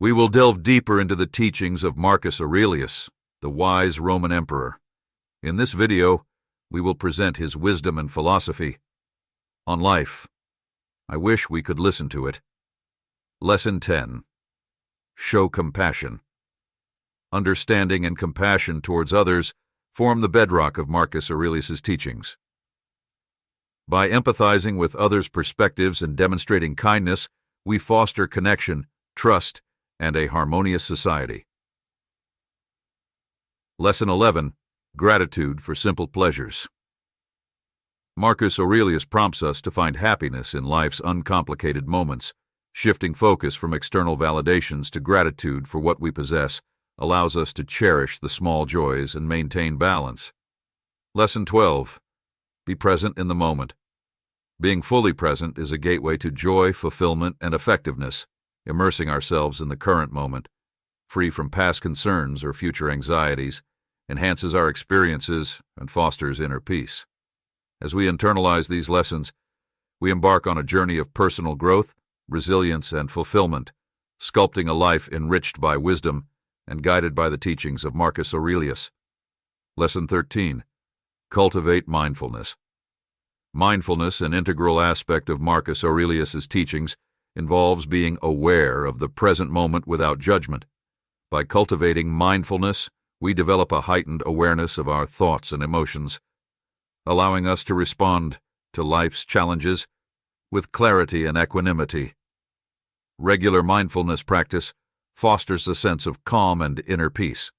We will delve deeper into the teachings of Marcus Aurelius, the wise Roman emperor. In this video, we will present his wisdom and philosophy on life. I wish we could listen to it. Lesson 10. Show compassion. Understanding and compassion towards others form the bedrock of Marcus Aurelius's teachings. By empathizing with others' perspectives and demonstrating kindness, we foster connection, trust, and a harmonious society. Lesson 11. Gratitude for simple pleasures. Marcus Aurelius prompts us to find happiness in life's uncomplicated moments. Shifting focus from external validations to gratitude for what we possess allows us to cherish the small joys and maintain balance. Lesson 12. Be present in the moment. Being fully present is a gateway to joy, fulfillment, and effectiveness. Immersing ourselves in the current moment, free from past concerns or future anxieties, enhances our experiences and fosters inner peace. As we internalize these lessons, we embark on a journey of personal growth, resilience, and fulfillment, sculpting a life enriched by wisdom and guided by the teachings of Marcus Aurelius. Lesson 13. Cultivate mindfulness. Mindfulness, an integral aspect of Marcus Aurelius's teachings, involves being aware of the present moment without judgment. By cultivating mindfulness, we develop a heightened awareness of our thoughts and emotions, allowing us to respond to life's challenges with clarity and equanimity. Regular mindfulness practice fosters a sense of calm and inner peace,